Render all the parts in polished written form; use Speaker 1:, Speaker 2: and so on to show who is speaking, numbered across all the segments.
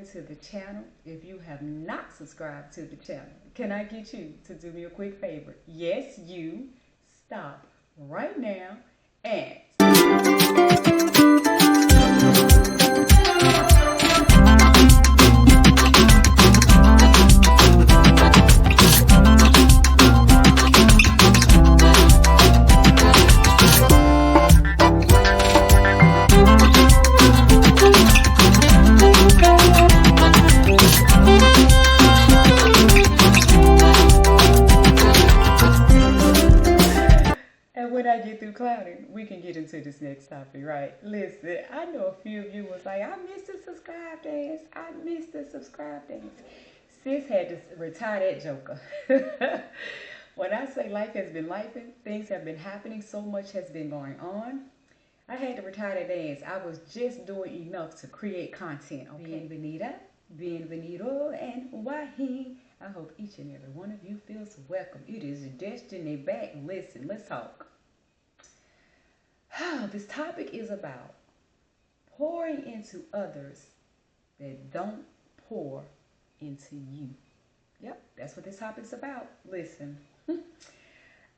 Speaker 1: subscribing to the channel. If you have not subscribed to the channel, can I get you to do me a quick favor? Yes, you. Stop right now and when I get through clouding, we can get into this next topic, right? Listen, I know a few of you was like, I missed the subscribe dance. I missed the subscribe dance. Sis had to retire that joker. When I say life has been lifing, things have been happening, so much has been going on. I had to retire that dance. I was just doing enough to create content. Okay? Bienvenido, and Wahine. I hope each and every one of you feels welcome. It is Destiny back. Listen, let's talk. This topic is about pouring into others that don't pour into you. Yep, that's what this topic's about. Listen,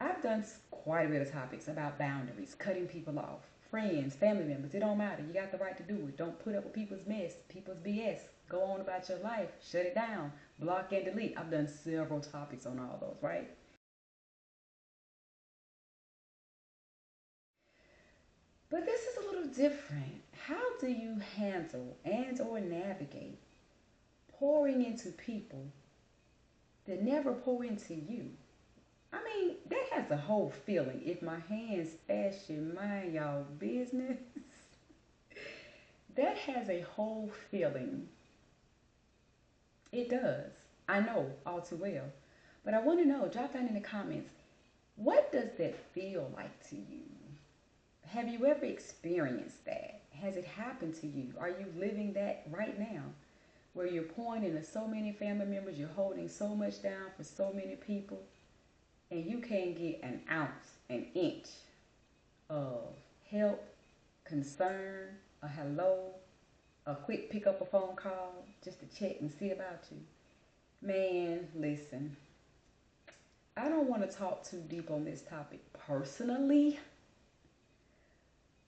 Speaker 1: I've done quite a bit of topics about boundaries, cutting people off, friends, family members. It don't matter. You got the right to do it. Don't put up with people's mess, people's BS. Go on about your life. Shut it down. Block and delete. I've done several topics on all those, right? But this is a little different. How do you handle and or navigate pouring into people that never pour into you? I mean, that has a whole feeling. If my hands ashy, mind y'all business, that has a whole feeling. It does. I know all too well. But I want to know, drop down in the comments, what does that feel like to you? Have you ever experienced that? Has it happened to you? Are you living that right now? Where you're pouring into so many family members, you're holding so much down for so many people, and you can't get an ounce, an inch of help, concern, a hello, a quick pick up a phone call just to check and see about you. Man, listen, I don't want to talk too deep on this topic personally.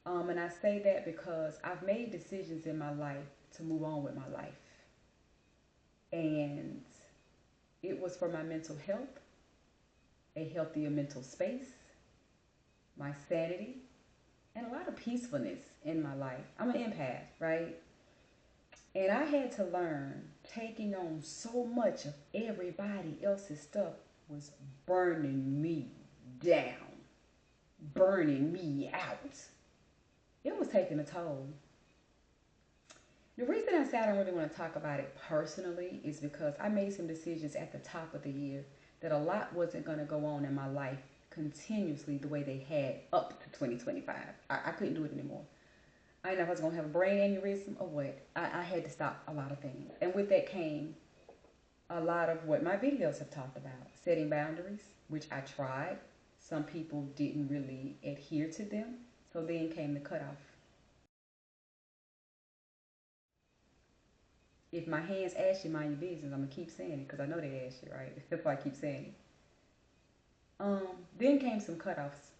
Speaker 1: And I say that because I've made decisions in my life to move on with my life. And it was for my mental health, a healthier mental space, my sanity, and a lot of peacefulness in my life. I'm an empath, right? And I had to learn taking on so much of everybody else's stuff was burning me down, burning me out. It was taking a toll. The reason I say I don't really want to talk about it personally is because I made some decisions at the top of the year that a lot wasn't going to go on in my life continuously the way they had up to 2025. I couldn't do it anymore. I didn't know if I was going to have a brain aneurysm or what. I had to stop a lot of things. And with that came a lot of what my videos have talked about. Setting boundaries, which I tried. Some people didn't really adhere to them. So then came the cutoff. If my hands ashy, mind your business. I'm going to keep saying it because I know they're ashy, right? That's why I keep saying it. Then came some cutoffs.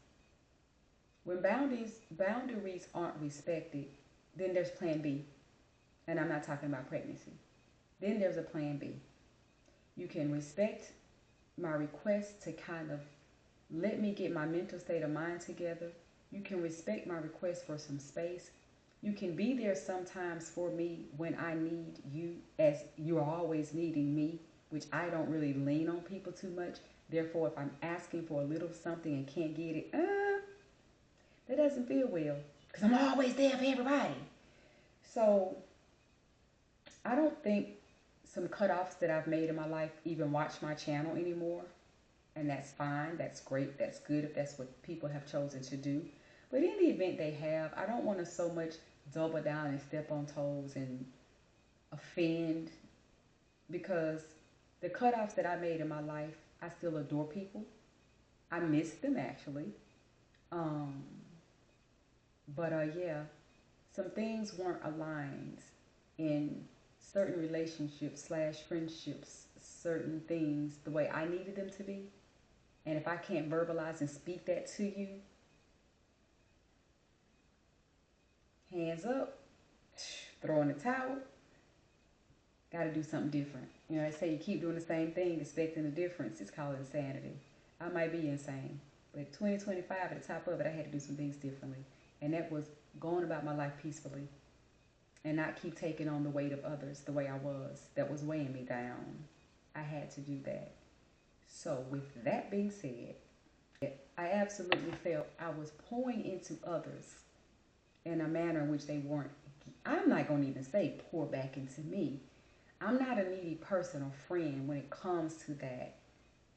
Speaker 1: When boundaries aren't respected, then there's plan B. And I'm not talking about pregnancy. Then there's a plan B. You can respect my request to kind of let me get my mental state of mind together. You can respect my request for some space. You can be there sometimes for me when I need you, as you are always needing me, which I don't really lean on people too much. Therefore, if I'm asking for a little something and can't get it, that doesn't feel well because I'm always there for everybody. So I don't think some cutoffs that I've made in my life even watch my channel anymore. And that's fine. That's great. That's good if that's what people have chosen to do. But in the event they have, I don't want to so much double down and step on toes and offend, because the cutoffs that I made in my life, I still adore people. I miss them actually. But yeah, some things weren't aligned in certain relationships slash friendships, certain things the way I needed them to be. And if I can't verbalize and speak that to you, hands up, throw in the towel, got to do something different. You know, they say you keep doing the same thing, expecting a difference. It's called insanity. I might be insane, but 2025 at the top of it, I had to do some things differently. And that was going about my life peacefully and not keep taking on the weight of others the way I was. That was weighing me down. I had to do that. So with that being said, I absolutely felt I was pouring into others in a manner in which they weren't. I'm not going to even say pour back into me. I'm not a needy person or friend when it comes to that.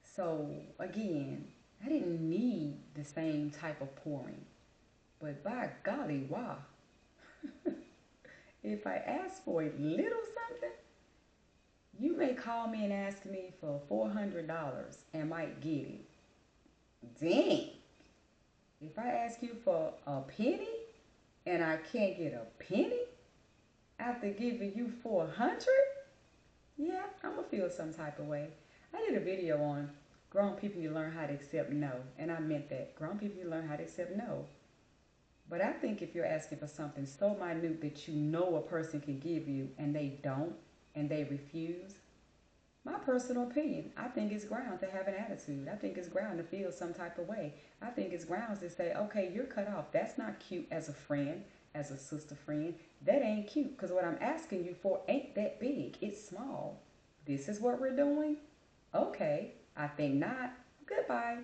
Speaker 1: So again, I didn't need the same type of pouring. But by golly, wow. If I ask for a little something, you may call me and ask me for $400 and might get it. Dang. If I ask you for a penny and I can't get a penny after giving you 400, yeah, I'm going to feel some type of way. I did a video on grown people, you learn how to accept no. And I meant that. Grown people, you learn how to accept no. But I think if you're asking for something so minute that you know a person can give you and they don't and they refuse, my personal opinion, I think it's ground to have an attitude. I think it's ground to feel some type of way. I think it's grounds to say, okay, you're cut off. That's not cute as a friend, as a sister friend. That ain't cute because what I'm asking you for ain't that big. It's small. This is what we're doing? Okay, I think not. Goodbye.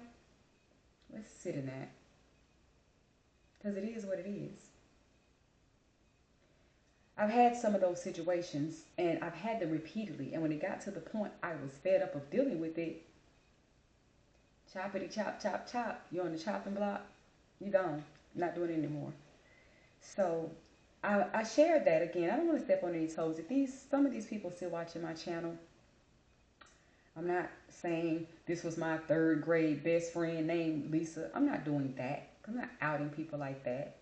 Speaker 1: Let's sit in that. Because it is what it is. I've had some of those situations, and I've had them repeatedly. And when it got to the point I was fed up of dealing with it, choppity chop, chop, chop. You're on the chopping block. You're gone. Not doing it anymore. So I shared that again. I don't want to step on any toes. If some of these people still watching my channel, I'm not saying this was my third grade best friend named Lisa. I'm not doing that. I'm not outing people like that.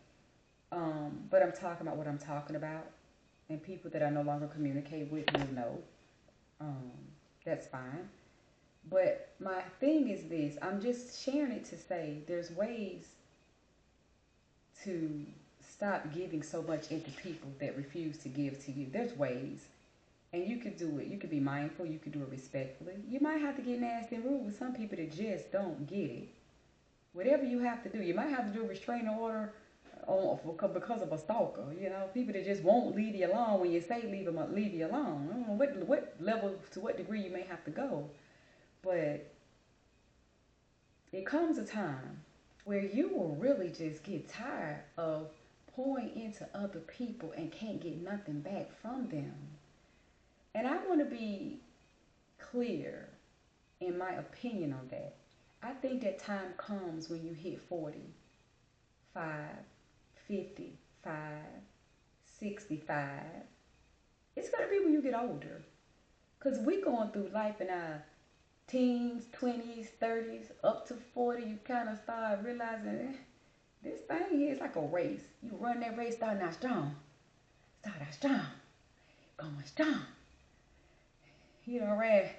Speaker 1: But I'm talking about what I'm talking about. And people that I no longer communicate with will know. That's fine. But my thing is this. I'm just sharing it to say there's ways to stop giving so much into people that refuse to give to you. There's ways. And you can do it. You can be mindful. You can do it respectfully. You might have to get nasty and rude with some people that just don't get it. Whatever you have to do. You might have to do a restraining order because of a stalker. You know, people that just won't leave you alone when you say leave you alone. I don't know what level, to what degree you may have to go. But it comes a time where you will really just get tired of pouring into other people and can't get nothing back from them. And I want to be clear in my opinion on that. I think that time comes when you hit 40, 55, 65. It's going to be when you get older. Because we going through life in our teens, 20s, 30s, up to 40, you kind of start realizing this thing here is like a race. You run that race, start out strong. Start out strong. Going strong. You done ran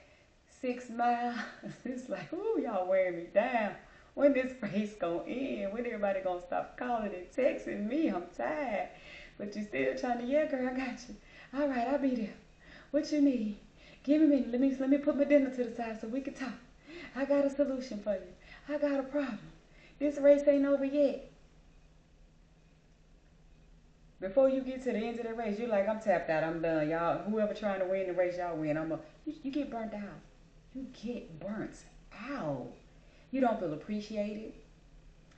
Speaker 1: 6 miles. It's like, ooh, y'all wearing me down. When this race gonna end? When everybody gonna stop calling and texting me? I'm tired. But you still trying to, yeah, girl, I got you. All right, I'll be there. What you need? Give me a minute. Let me put my dinner to the side so we can talk. I got a solution for you. I got a problem. This race ain't over yet. Before you get to the end of the race, you're like, I'm tapped out. I'm done. Y'all, whoever trying to win the race, y'all win. You get burnt out. You get burnt out. You don't feel appreciated.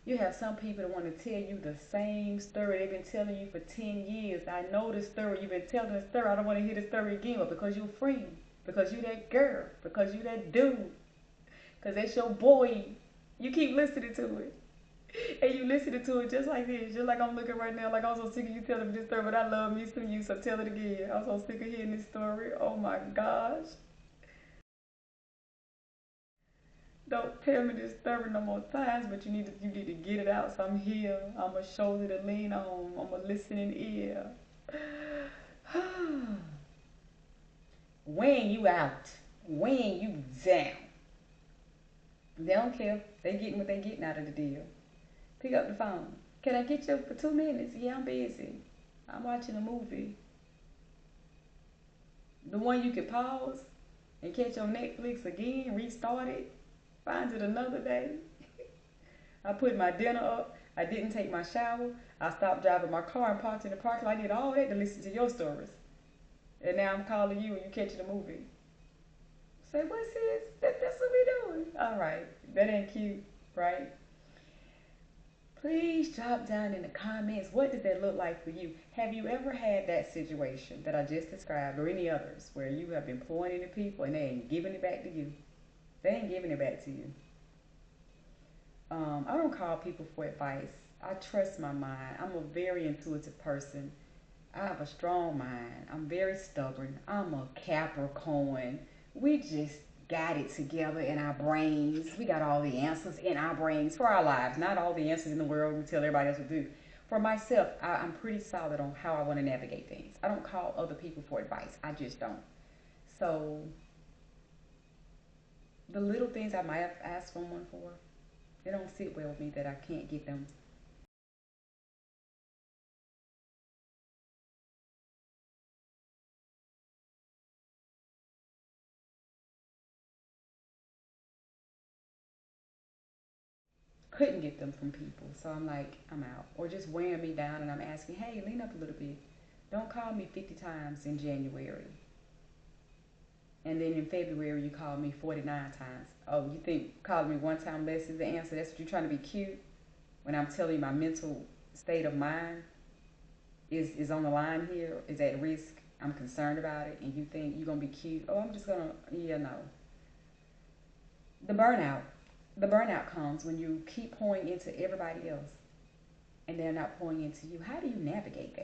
Speaker 1: You have some people that want to tell you the same story they've been telling you for 10 years. I know this story. You've been telling this story. I don't want to hear this story again. But because you're a friend, because you that girl, because you that dude, because that's your boy, you keep listening to it. And you listening to it just like this. Just like I'm looking right now. Like I'm so sick of you telling me this story. But I love me some you, so tell it again. I'm so sick of hearing this story. Oh my gosh. Don't tell me this story no more times, but you need to get it out. So I'm here. I'm a shoulder to lean on. I'm a listening ear. weighing you out, weighing you down. They don't care. They getting what they getting out of the deal. Pick up the phone. Can I get you for 2 minutes? Yeah, I'm busy. I'm watching a movie. The one you can pause and catch on Netflix again, restart it, find it another day. I put my dinner up. I didn't take my shower. I stopped driving my car and parked in the parking lot. I did all that to listen to your stories. And now I'm calling you and you catching a movie. Say, what's this? That's what we doing. All right. That ain't cute, right? Please drop down in the comments, what did that look like for you? Have you ever had that situation that I just described, or any others, where you have been pouring into people and they ain't giving it back to you? They ain't giving it back to you. I don't call people for advice. I trust my mind. I'm a very intuitive person. I have a strong mind. I'm very stubborn. I'm a Capricorn. We just got it together in our brains. We got all the answers in our brains for our lives. Not all the answers in the world we tell everybody else to do. For myself, I'm pretty solid on how I want to navigate things. I don't call other people for advice. I just don't. So the little things I might have asked someone for, they don't sit well with me that I can't get them. Couldn't get them from people. So I'm like, I'm out. Or just wearing me down and I'm asking, hey, lean up a little bit. Don't call me 50 times in January. And then in February, you called me 49 times. Oh, you think calling me one time less is the answer? That's what you're trying to be cute? When I'm telling you my mental state of mind is on the line here, is at risk. I'm concerned about it. And you think you're going to be cute. Oh, I'm just going to, yeah, no. The burnout. The burnout comes when you keep pouring into everybody else and they're not pouring into you. How do you navigate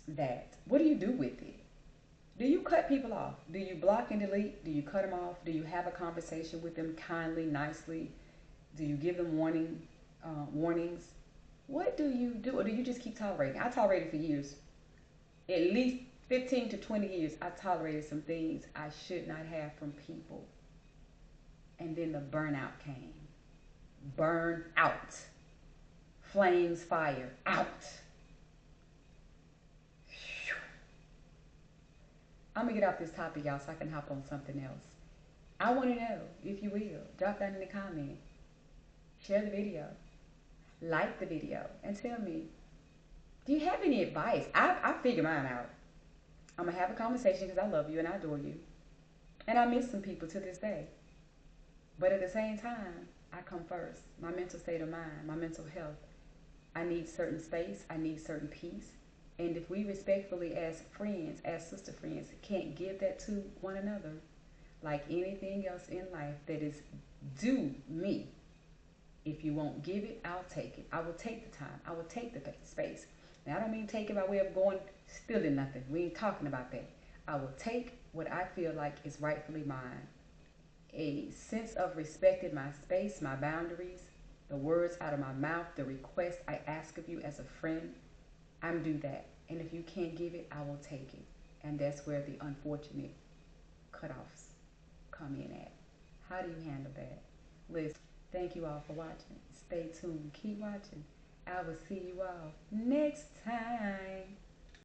Speaker 1: that? What do you do with it? Do you cut people off? Do you block and delete? Do you cut them off? Do you have a conversation with them kindly, nicely? Do you give them warnings? What do you do? Or do you just keep tolerating? I tolerated for years. At least 15 to 20 years, I tolerated some things I should not have from people. And then the burnout came. Burn out. Flames, fire, out. I'm going to get off this topic, y'all, so I can hop on something else. I want to know, if you will, drop down in the comment, share the video, like the video, and tell me, do you have any advice? I figure mine out. I'm going to have a conversation because I love you and I adore you. And I miss some people to this day. But at the same time, I come first. My mental state of mind, my mental health. I need certain space. I need certain peace. And if we respectfully, as friends, as sister friends, can't give that to one another, like anything else in life that is due me, if you won't give it, I'll take it. I will take the time. I will take the space. Now, I don't mean take it by way of going stealing nothing. We ain't talking about that. I will take what I feel like is rightfully mine. A sense of respecting my space, my boundaries, the words out of my mouth, the request I ask of you as a friend, I'm due that. And if you can't give it, I will take it. And that's where the unfortunate cutoffs come in at. How do you handle that? Listen, thank you all for watching. Stay tuned. Keep watching. I will see you all next time.